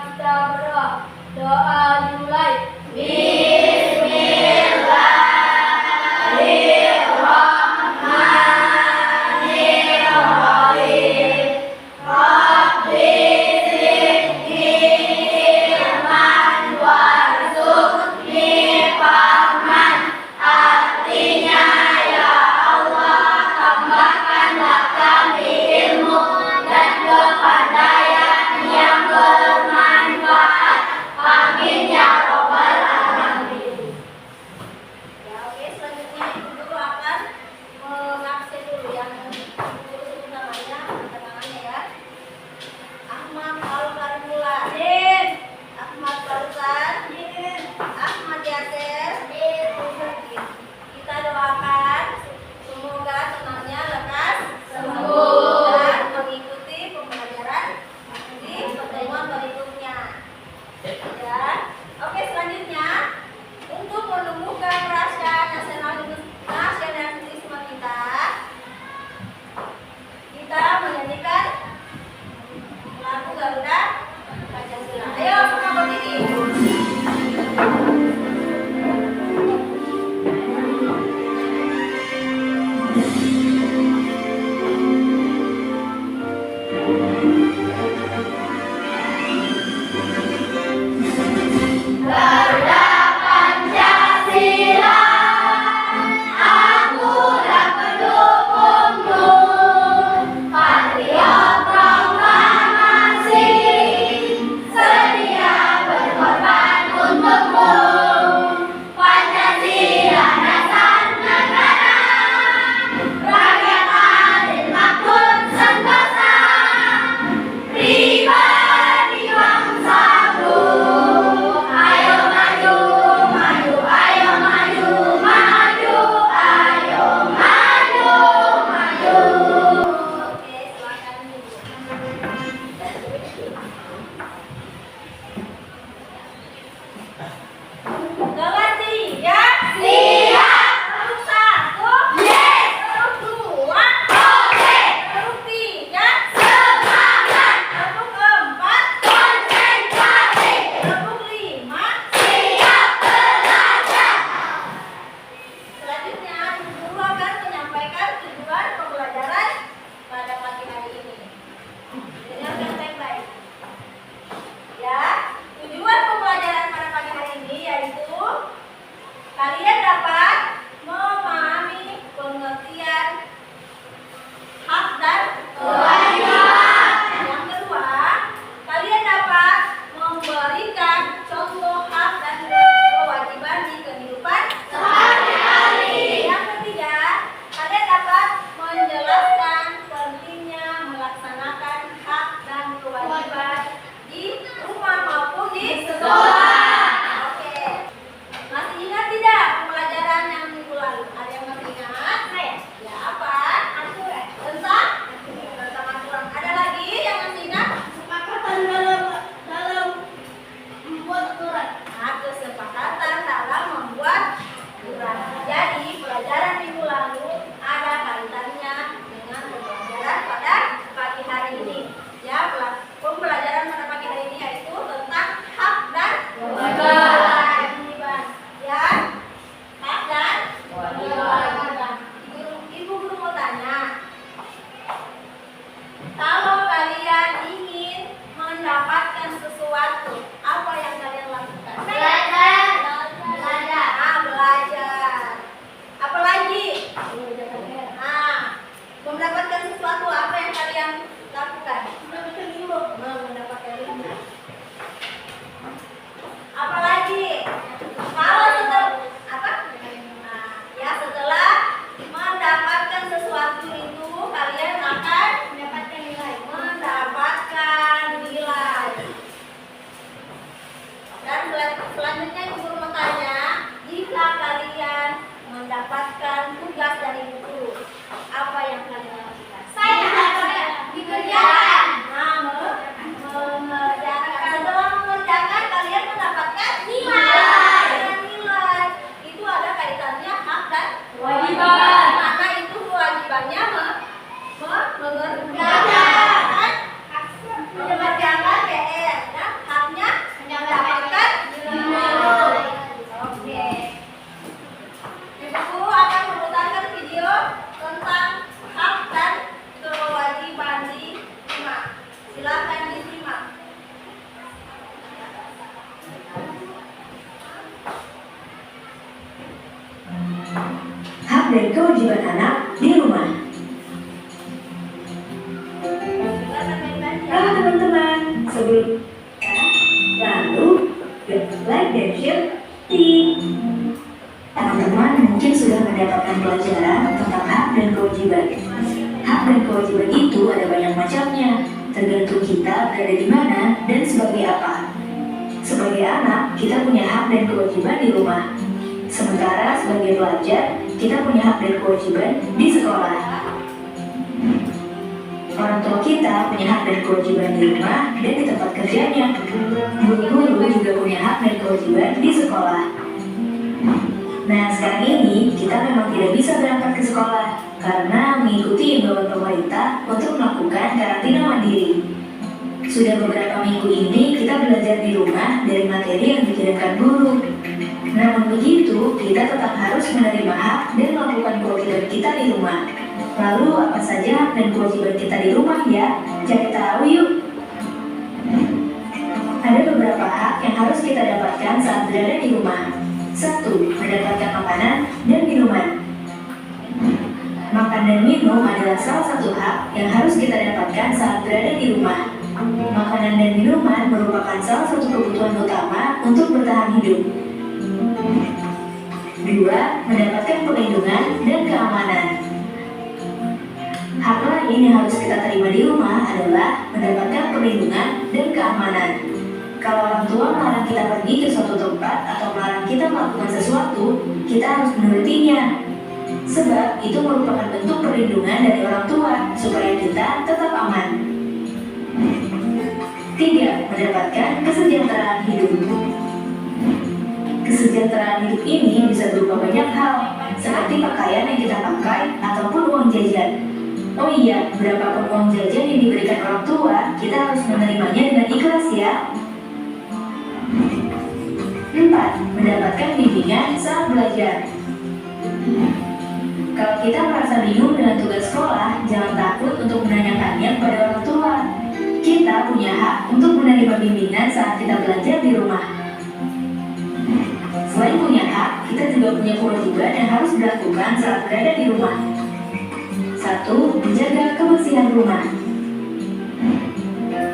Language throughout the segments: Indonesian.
kita berdoa. Doa dimulai. Amin ya robbal alamin. dan kewajiban anak di rumah. Halo teman-teman, sebelum lalu like dan share. Teman-teman mungkin sudah mendapatkan pelajaran tentang hak dan kewajiban. Hak dan kewajiban itu ada banyak macamnya, tergantung kita berada di mana dan sebagai apa. Sebagai anak, kita punya hak dan kewajiban di rumah. Sementara sebagai pelajar, kita punya hak dan kewajiban di sekolah. Orang tua kita punya hak dan kewajiban di rumah dan di tempat kerjanya. Guru-guru juga punya hak dan kewajiban di sekolah. Nah, sekarang ini kita memang tidak bisa berangkat ke sekolah karena mengikuti imbauan pemerintah untuk melakukan karantina mandiri. Sudah beberapa minggu ini kita belajar di rumah dari materi yang dikirimkan guru. Namun begitu, kita tetap harus menerima hak dan melakukan kewajiban kita di rumah. Lalu apa saja hak dan kewajiban kita di rumah ya? Cari tahu yuk. Ada beberapa hak yang harus kita dapatkan saat berada di rumah. 1. Mendapatkan makanan dan minuman. Makan dan minum adalah salah satu hak yang harus kita dapatkan saat berada di rumah. Makanan dan minuman merupakan salah satu kebutuhan utama untuk bertahan hidup. 2. Mendapatkan perlindungan dan keamanan. Hak lain yang harus kita terima di rumah adalah mendapatkan perlindungan dan keamanan. Kalau orang tua melarang kita pergi ke suatu tempat atau melarang kita melakukan sesuatu, kita harus menurutinya. Sebab itu merupakan bentuk perlindungan dari orang tua supaya kita tetap aman. 3. Mendapatkan kesejahteraan hidup. Kesejahteraan hidup ini bisa berupa banyak hal, seperti pakaian yang kita pakai ataupun uang jajan. Oh iya, berapapun uang jajan yang diberikan orang tua, kita harus menerimanya dengan ikhlas ya. 4. Mendapatkan bimbingan saat belajar. Kalau kita merasa bingung dengan tugas sekolah, jangan takut untuk menanyakannya kepada orang tua. Kita punya hak untuk menerima bimbingan saat kita belajar di rumah. Selain punya hak, kita juga punya kewajiban yang harus dilakukan saat berada di rumah. 1. Menjaga kebersihan rumah.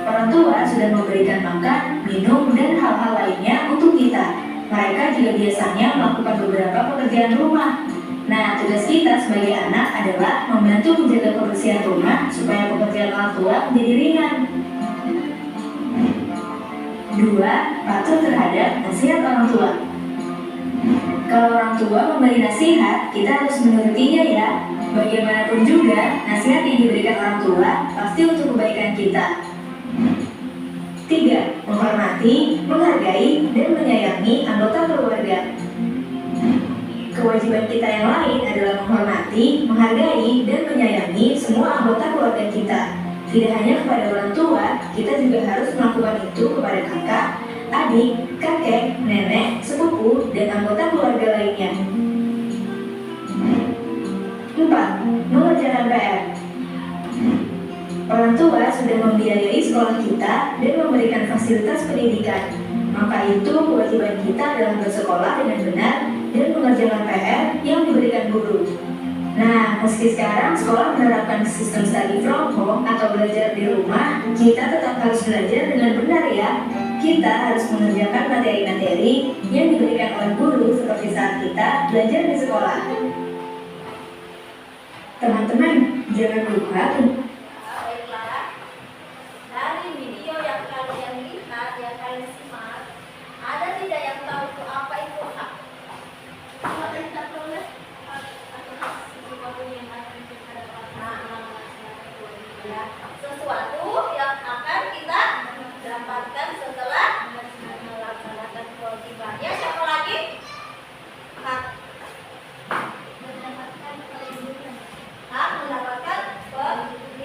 Orang tua sudah memberikan makan, minum, dan hal-hal lainnya untuk kita. Mereka juga biasanya melakukan beberapa pekerjaan rumah. Nah, tugas kita sebagai anak adalah membantu menjaga kebersihan rumah supaya pekerjaan orang tua menjadi ringan. 2. Patuh terhadap nasihat orang tua. Kalau orang tua memberi nasihat, kita harus menurutinya ya. Bagaimanapun juga, nasihat yang diberikan orang tua pasti untuk kebaikan kita. 3. Menghormati, menghargai, dan menyayangi anggota keluarga. Kewajiban kita yang lain adalah menghormati, menghargai, dan menyayangi semua anggota keluarga kita. Tidak hanya kepada orang tua, kita juga harus melakukan itu kepada kakak, adik, kakek, nenek, sepupu, dan anggota keluarga lainnya. 4. Mengerjakan PR. Orang tua sudah membiayai sekolah kita dan memberikan fasilitas pendidikan. Maka itu kewajiban kita adalah bersekolah dengan benar dan mengerjakan PR yang diberikan guru. Nah, meski sekarang sekolah menerapkan sistem study from home atau belajar di rumah, kita tetap harus belajar dengan benar ya. Kita harus mengerjakan materi-materi yang diberikan oleh guru seperti saat kita belajar di sekolah. Teman-teman, jangan lupa Dari video yang kalian lihat, yang kalian simak, ada tidak yang tahu itu apa itu hak? Kalau kita tulis sesuatu yang akan kita dapatkan setelah melaksanakan kewajibannya. Siapa lagi? Hak mendapatkan perlindungan. Hak mendapatkan perlindungan.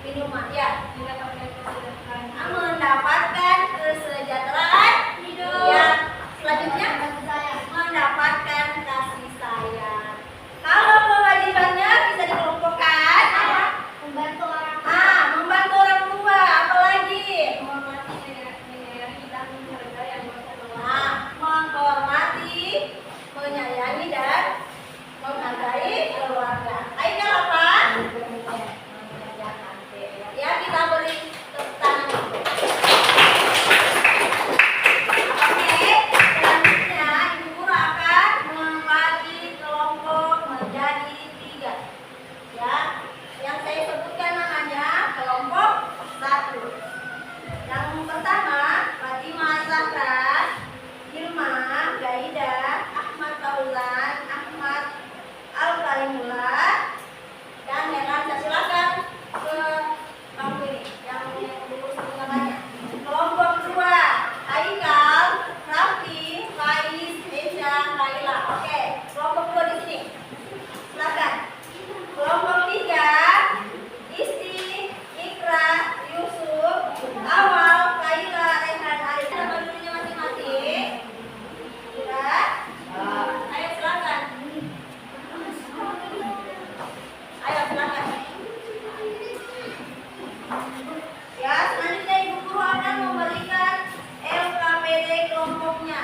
minuman ya. Mendapatkan kesejahteraan hidup. Ya. Selanjutnya mendapatkan kasih sayang. Kalau kewajibannya bisa dikelompokkan. Membantu orang tua. Membantu orang tua. Apalagi? Menghormati, menyayangi dan menghargai keluarga. Aikal apa? Ya, kita beri tepuk tangan itu. Oke, selanjutnya Ibu Guru akan membagi kelompok menjadi 3. Ya, yang saya sebutkan namanya kelompok 1. Yang pertama, Fatimah Zahra, Hilma, Gaida, Ahmad Fauzan, Ahmad Al-Karimullah, dan Herlansa. Silakan ke bangku ini yang buku sebut namanya. Kelompok 2, Haikal, Raffi, Faiz, Esya, Laila. Oke, kelompok 2 di sini. Silakan. Kelompok 3, Isti, Ikra, Yusuf, Awal, Kaila, Rehan, Arif. Nama dulunya masing-masing. Ya. Ayo silakan. Ayo silakan. Ya, selanjutnya Ibu Guru akan memberikan LKPD kelompoknya.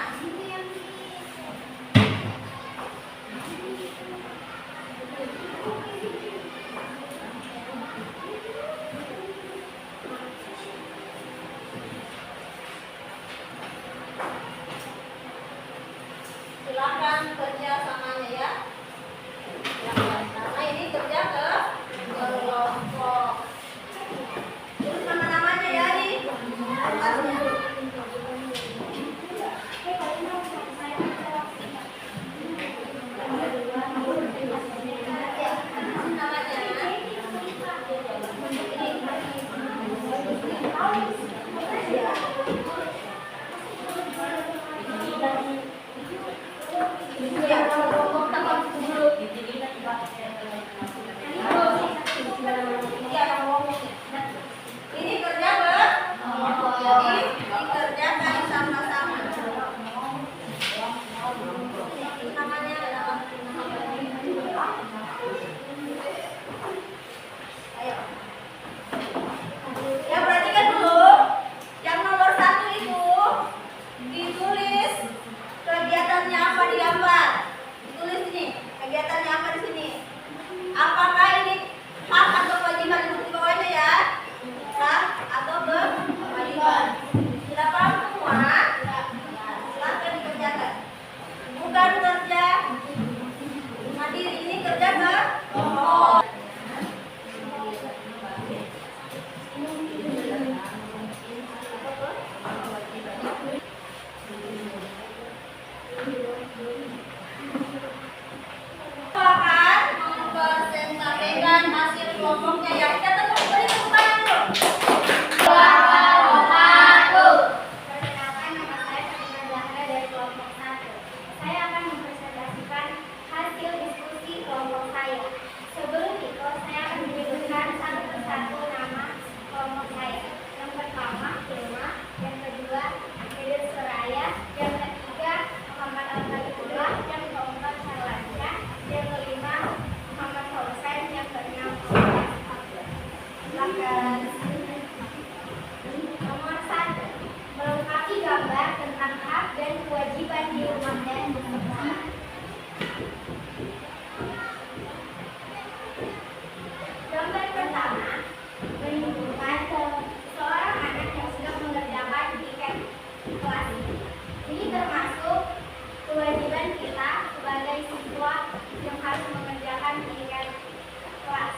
Silakan kerja samanya ya. Karena ini kerja ke kelompok. Terus nama-namanya ya di atasnya. Ya, ini kerja jadi dikerjakan sama-sama. Namanya adalah ayo. Ya, perhatikan dulu. Yang nomor 1 itu ditulis kegiatannya apa digambar. Ditulis ini, kegiatannya apa di sini. Apakah ini hak atau kewajiban untuk di bawahnya ya? Hak atau kewajiban? Sudah paham semua? Silakan dikerjakan. Bukan kerja mandiri, ini kerja ke kelompok. Akan mempresentasikan hasil kelompoknya ya. Kita tepuk beri tepuk tangan dulu. Perkenalkan, nama saya Fatimah Zahra dari kelompok 1. Saya akan mempresentasikan hasil diskusi kelompok saya. Sebelum itu, saya akan menyebutkan satu persatu nama kelompok saya. Yang pertama, Hilma. Yang kedua, Idris Soraya. Yang ketiga, Muhammad Al-Karimullah. Yang keempat, Herlansa. Yang kelima, Muhammad Fauzan. Yang keenam, silakan. Nomor 1, melengkapi gambar tentang hak dan kewajiban di rumah dan di sekolah. Gambar pertama menunjukkan seorang anak yang sedang mengerjakan tiket kelas. Ini termasuk kewajiban kita sebagai siswa yang harus mengerjakan tiket kelas.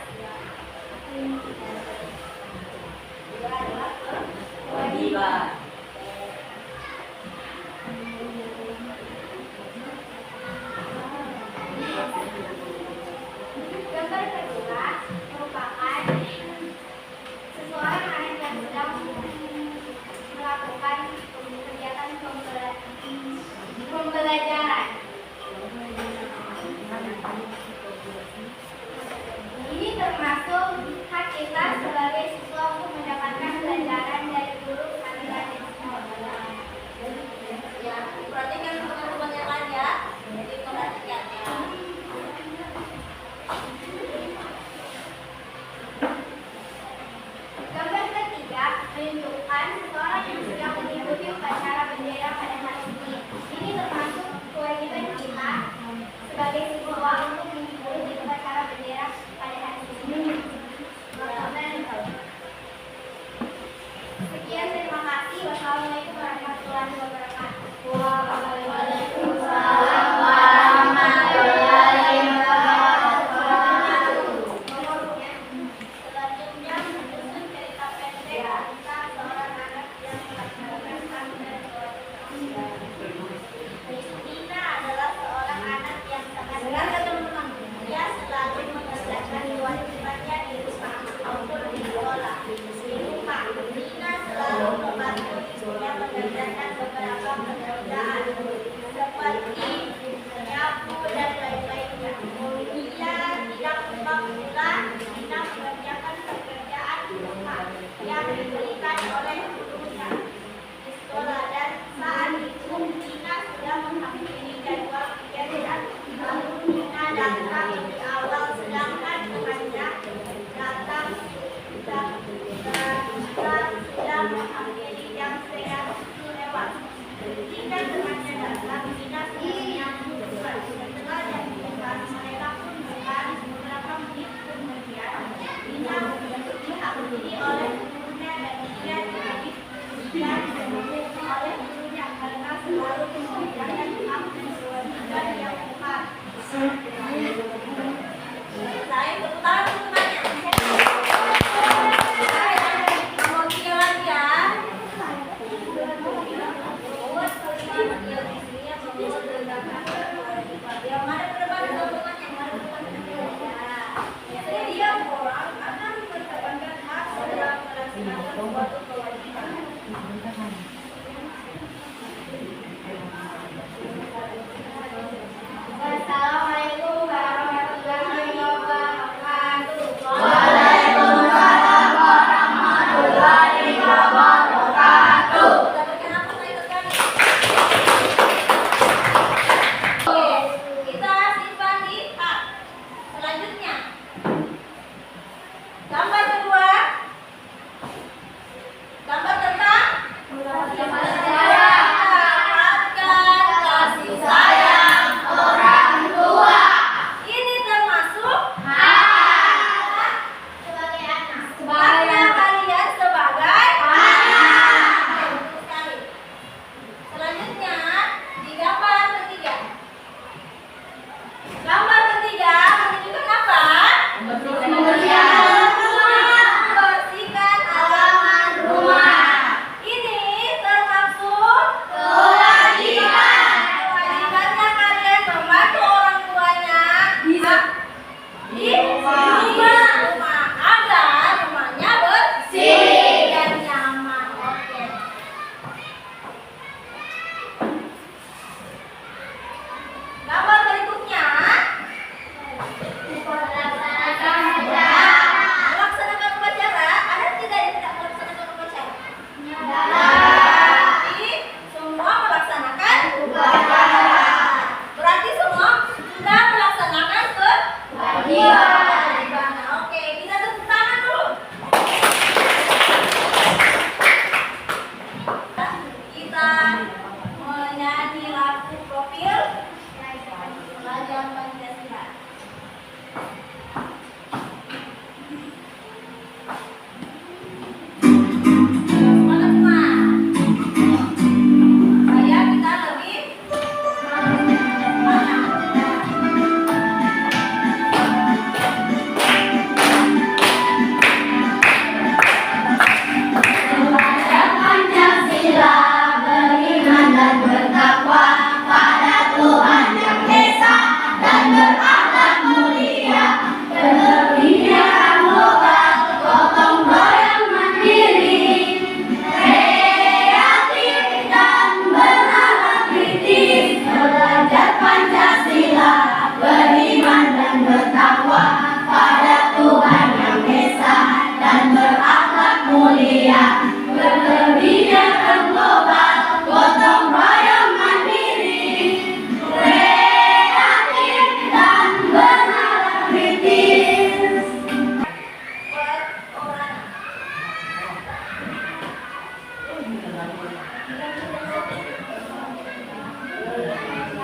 mulia, berkebijakan global, gotong royong mandiri, kreatif dan bernalar kritis.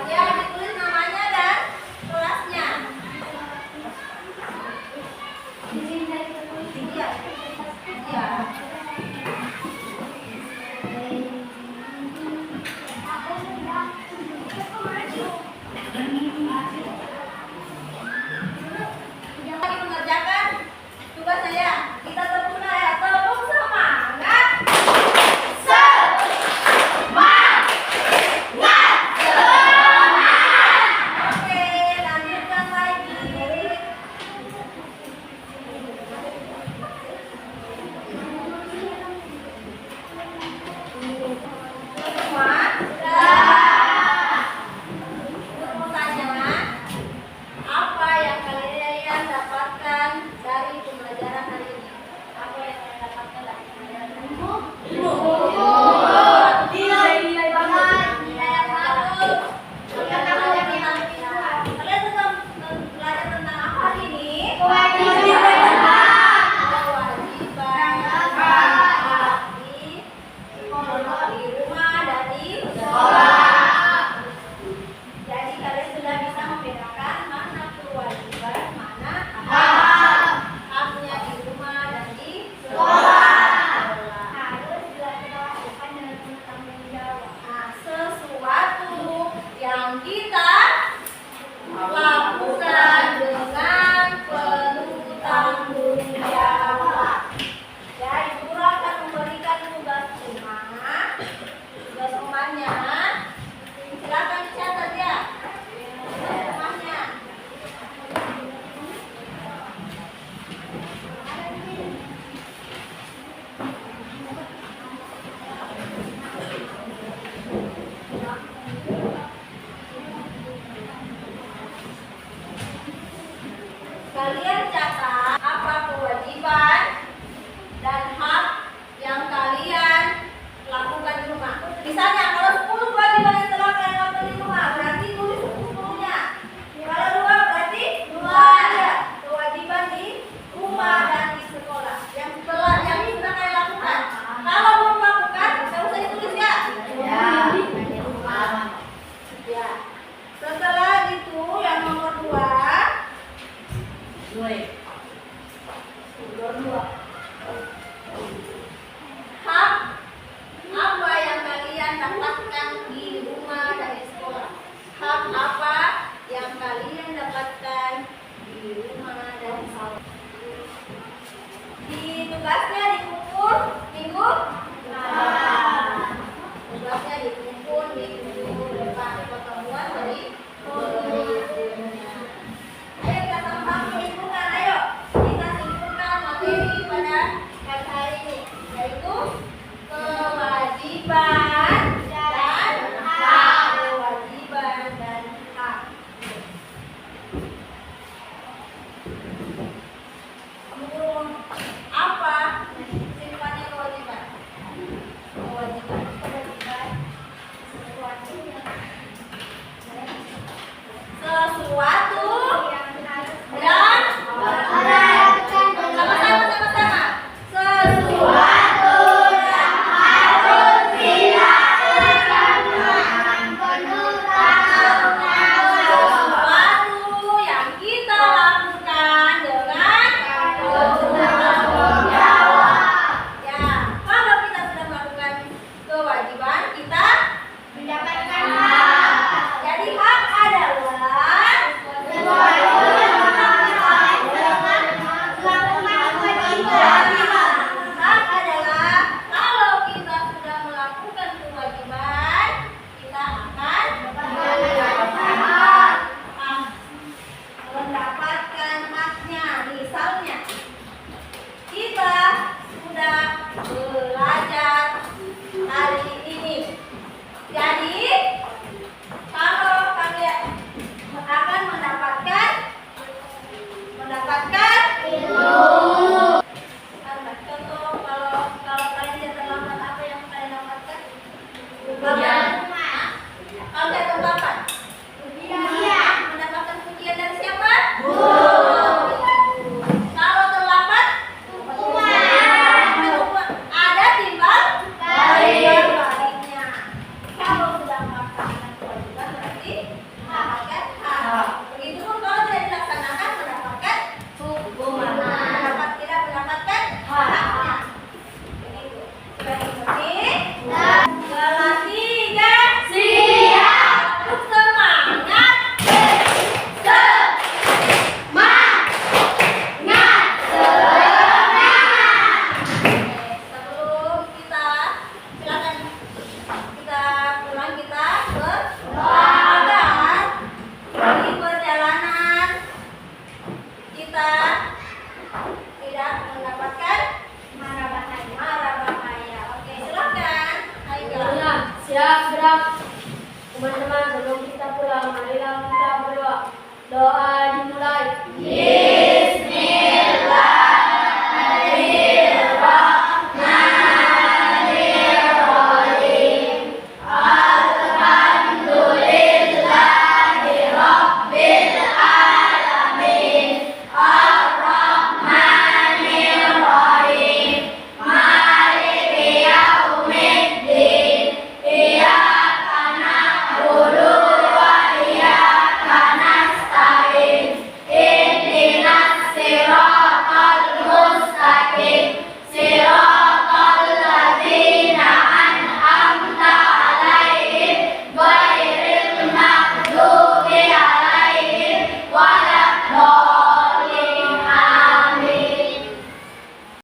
Ya, ditulis namanya dan kelasnya. Iya. Iya. Lagi mengerjakan tugas saya. Kita tepuk ya, tepuk semangat. Semangat. Oke, lanjutkan lagi. Semua sudah. Pertanyaan, apa yang kalian dapatkan dari pembelajaran hari ini? Apa yang kalian dapatkan dari pembelajaran hari ini? Nilai banget. Nilai yang bagus. Kalian sedang belajar tentang apa hari ini? Kewajiban. Di rumah dan di sekolah. Jadi kalian sudah bisa membedakan mana kewajiban, mana haknya di rumah dan di sekolah. Harus dilakukan dengan tanggung jawab. Nah, sesuatu yang kita lakukan dengan penuh tanggung jawab. Ya, Ibu akan memberikan tugas rumah. Tugas rumahnya silakan dicatat ya. Tugas rumahnya. Kalian catat apa kewajiban dan hak yang kalian lakukan di rumah. Misalnya kalau 10 kewajiban yang telah kalian lakukan di rumah, berarti tulis 10-nya. Kalau 2 berarti 2 ya. Kewajiban di rumah dan di sekolah yang sudah kalian lakukan. Kalau belum lakukan, nggak usah ditulis ya. Ya. Setelah itu yang nomor 2. Hak apa yang kalian dapatkan di rumah dan di sekolah? Hak apa yang kalian dapatkan di rumah dan di sekolah? Di tugasnya dikumpul minggu tugasnya dikumpul minggu depan pertemuan dari gurunya. Ayo kita sama-sama menyimpulkan, ayo kita simpulkan materi pada hari ini. gerak. Teman-teman, sebelum kita pulang, marilah kita berdoa. Doa